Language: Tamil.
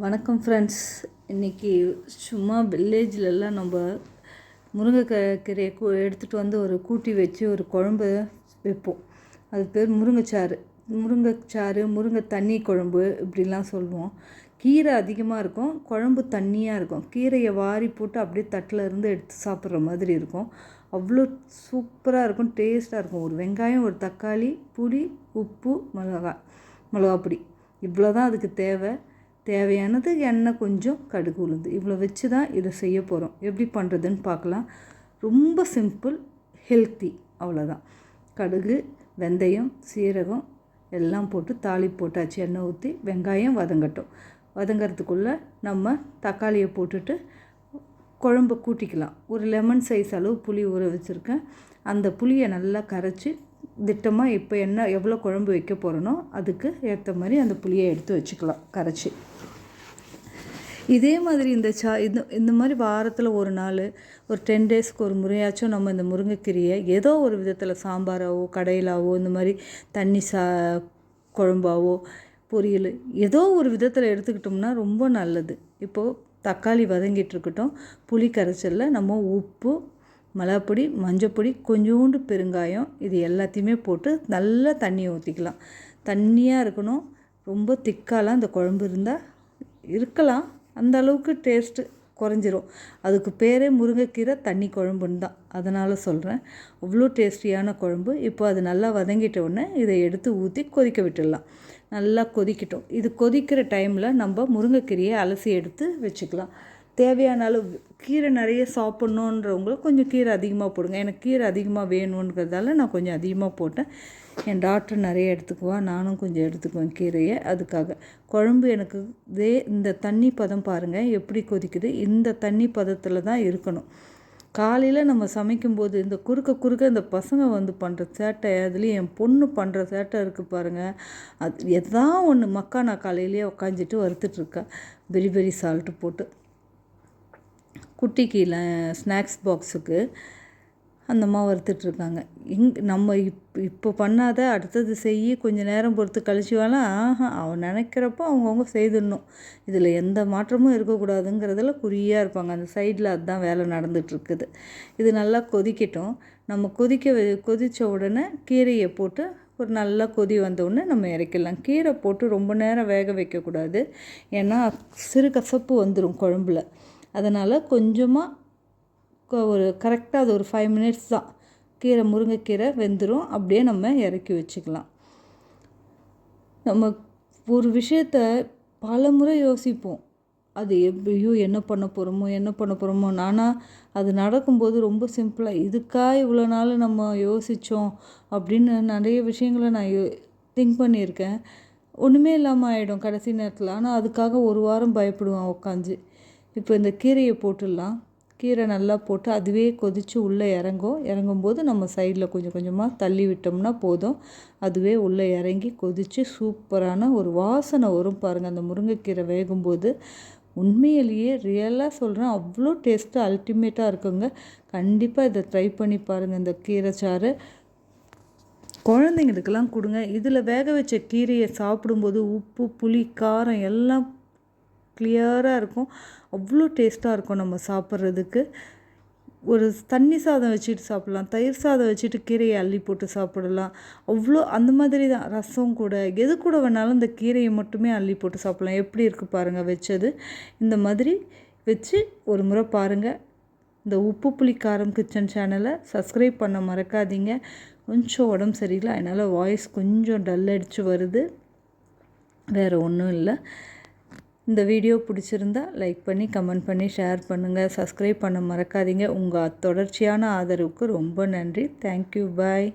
வணக்கம் ஃப்ரெண்ட்ஸ். இன்றைக்கி சும்மா வில்லேஜ்லலாம் நம்ம முருங்கைக்கீரையை எடுத்துகிட்டு வந்து ஒரு கூட்டி வச்சு ஒரு குழம்பு வைப்போம். அது பேர் முருங்கைச்சாறு, முருங்கை தண்ணி குழம்பு இப்படிலாம் சொல்லுவோம். கீரை அதிகமாக இருக்கும், குழம்பு தண்ணியாக இருக்கும். கீரையை வாரி போட்டு அப்படியே தட்டில் இருந்து எடுத்து சாப்பிட்ற மாதிரி இருக்கும். அவ்வளோ சூப்பராக இருக்கும், டேஸ்ட்டாக இருக்கும். ஒரு வெங்காயம், ஒரு தக்காளி, புளி, உப்பு, மிளகாப்பொடி இவ்வளோ தான் அதுக்கு தேவையானது. எண்ணெய் கொஞ்சம், கடுகு, உளுந்து இவ்வளோ வச்சு தான் இதை செய்ய போகிறோம். எப்படி பண்ணுறதுன்னு பார்க்கலாம். ரொம்ப சிம்பிள், ஹெல்த்தி, அவ்வளோதான். கடுகு, வெந்தயம், சீரகம் எல்லாம் போட்டு தாளிப்பு போட்டாச்சு. எண்ணெய் ஊற்றி வெங்காயம் வதங்கிறதுக்குள்ளே நம்ம தக்காளியை போட்டுட்டு குழம்பு கூட்டிக்கலாம். ஒரு லெமன் சைஸ் அளவு புளி ஊற வச்சுருக்கேன். அந்த புளியை நல்லா கரைச்சி திட்டமாக இப்போ எவ்வளோ குழம்பு வைக்க போகிறனோ அதுக்கு ஏற்ற மாதிரி அந்த புளியை எடுத்து வச்சுக்கலாம் கரைச்சி. இதே மாதிரி இந்த மாதிரி வாரத்தில் ஒரு நாள், ஒரு 10 டேஸ்க்கு ஒரு முறையாச்சும் நம்ம இந்த முருங்கைக்கீரையை ஏதோ ஒரு விதத்தில் சாம்பாராவோ, கடையிலாவோ, இந்த மாதிரி தண்ணி குழம்பாவோ, பொரியல் ஏதோ ஒரு விதத்தில் எடுத்துக்கிட்டோம்னா ரொம்ப நல்லது. இப்போது தக்காளி வதங்கிட்டு இருக்கட்டும். புளி கரைச்சலில் நம்ம உப்பு, மிளகாப்பொடி, மஞ்சப்பொடி, கொஞ்சோண்டு பெருங்காயம் இது எல்லாத்தையுமே போட்டு நல்லா தண்ணியை ஊற்றிக்கலாம். தண்ணியாக இருக்கணும். ரொம்ப திக்காலாம் இந்த குழம்பு இருக்கலாம். அந்த அளவுக்கு டேஸ்ட்டு குறைஞ்சிரும். அதுக்கு பேரே முருங்கைக்கீரை தண்ணி குழம்புன்னு தான், அதனால் சொல்கிறேன். அவ்வளோ டேஸ்டியான குழம்பு. இப்போ அது நல்லா வதங்கிட்ட உடனே இதை எடுத்து ஊற்றி கொதிக்க விட்டுடலாம். நல்லா கொதிக்கட்டும். இது கொதிக்கிற டைமில் நம்ம முருங்கைக்கீரையை அலசி எடுத்து வச்சுக்கலாம். தேவையான அளவு கீரை நிறைய சாப்பிட்ணுன்றவங்களுக்கு கொஞ்சம் கீரை அதிகமாக போடுங்க. எனக்கு கீரை அதிகமாக வேணுன்றதால நான் கொஞ்சம் அதிகமாக போட்டேன். என் டாக்டர் நிறைய எடுத்துக்குவான், நானும் கொஞ்சம் எடுத்துக்குவேன் கீரையை. அதுக்காக குழம்பு எனக்கு இந்த தண்ணி பதம் பாருங்கள் எப்படி கொதிக்குது. இந்த தண்ணி பதத்தில் தான் இருக்கணும். காலையில் நம்ம சமைக்கும்போது இந்த குறுக்க இந்த பசங்க பண்ணுற சேட்டை, அதுலேயும் என் பொண்ணு பண்ணுற சேட்டை இருக்குது பாருங்கள். அது எதாவது ஒன்று மக்கானா காலையிலேயே உக்காஞ்சிட்டு வறுத்துட்ருக்கா. பெரி சால்ட்டு போட்டு குட்டிக்கு ஸ்நாக்ஸ் பாக்ஸுக்கு அந்த மாதிரி வறுத்துட்ருக்காங்க. நம்ம இப்போ பண்ணாத அடுத்தது செய்ய கொஞ்சம் நேரம் பொறுத்து கழிச்சுவாலாம். அவன் நினைக்கிறப்போ அவங்கவுங்க செய்துடணும். இதில் எந்த மாற்றமும் இருக்கக்கூடாதுங்கிறதுல குறியாக இருப்பாங்க. அந்த சைடில் அதுதான் வேலை நடந்துகிட்ருக்குது. இது நல்லா கொதிக்கட்டும். நம்ம கொதித்த உடனே கீரையை போட்டு ஒரு நல்லா கொதி வந்தவுடனே நம்ம இறக்கிடலாம். கீரை போட்டு ரொம்ப நேரம் வேக வைக்கக்கூடாது. ஏன்னா சிறு கசப்பு வந்துடும் குழம்புல. அதனால் கொஞ்சமாக ஒரு கரெக்டாக அது ஒரு 5 மினிட்ஸ் தான் முருங்கைக்கீரை வெந்துடும். அப்படியே நம்ம இறக்கி வச்சுக்கலாம். நம்ம ஒரு விஷயத்த பல முறை யோசிப்போம். அது எப்படியோ என்ன பண்ண போகிறோமோ. நானாக அது நடக்கும்போது ரொம்ப சிம்பிளாக இதுக்காக இவ்வளோ நாள் நம்ம யோசித்தோம் அப்படின்னு நிறைய விஷயங்களை நான் திங்க் பண்ணியிருக்கேன். ஒன்றுமே இல்லாமல் ஆகிடும் கடைசி நேரத்தில். ஆனால் அதுக்காக ஒரு வாரம் பயப்படுவேன் உட்காந்து. இப்போ இந்த கீரையை போட்டுடலாம். கீரை நல்லா போட்டு அதுவே கொதித்து உள்ளே இறங்கும்போது நம்ம சைடில் கொஞ்சமாக தள்ளி விட்டோம்னா போதும். அதுவே உள்ளே இறங்கி கொதித்து சூப்பரான ஒரு வாசனை வரும் பாருங்கள். அந்த முருங்கைக்கீரை வேகும்போது உண்மையிலேயே ரியலாக சொல்கிறேன், அவ்வளோ டேஸ்ட்டு அல்டிமேட்டாக இருக்குங்க. கண்டிப்பாக இதை ட்ரை பண்ணி பாருங்கள். இந்த கீரை சாறு குழந்தைங்களுக்கெல்லாம் கொடுங்க. இதில் வேக வச்ச கீரையை சாப்பிடும்போது உப்பு, புளி, காரம் எல்லாம் கிளியராக இருக்கும். அவ்வளோ டேஸ்ட்டாக இருக்கும் நம்ம சாப்பிட்றதுக்கு. ஒரு தண்ணி சாதம் வச்சுட்டு சாப்பிட்லாம், தயிர் சாதம் வச்சுட்டு கீரையை அள்ளி போட்டு சாப்பிடலாம். அவ்வளோ அந்த மாதிரி தான். ரசம் கூட எது கூட வேணாலும் இந்த கீரையை மட்டுமே அள்ளி போட்டு சாப்பிட்லாம். எப்படி இருக்குது பாருங்கள் வச்சது. இந்த மாதிரி வச்சு ஒரு முறை பாருங்கள். இந்த உப்பு புளி காரம் கிச்சன் சேனலை சப்ஸ்கிரைப் பண்ண மறக்காதீங்க. கொஞ்சம் உடம்பு சரியில்லை, அதனால் வாய்ஸ் கொஞ்சம் டல் அடித்து வருது, வேறு ஒன்றும் இல்லை. இந்த வீடியோ பிடிச்சிருந்தா லைக் பண்ணி, கமெண்ட் பண்ணி, ஷேர் பண்ணுங்கள். சப்ஸ்கிரைப் பண்ண மறக்காதீங்க. உங்கள் தொடர்ச்சியான ஆதரவுக்கு ரொம்ப நன்றி. தேங்க்யூ. பாய்.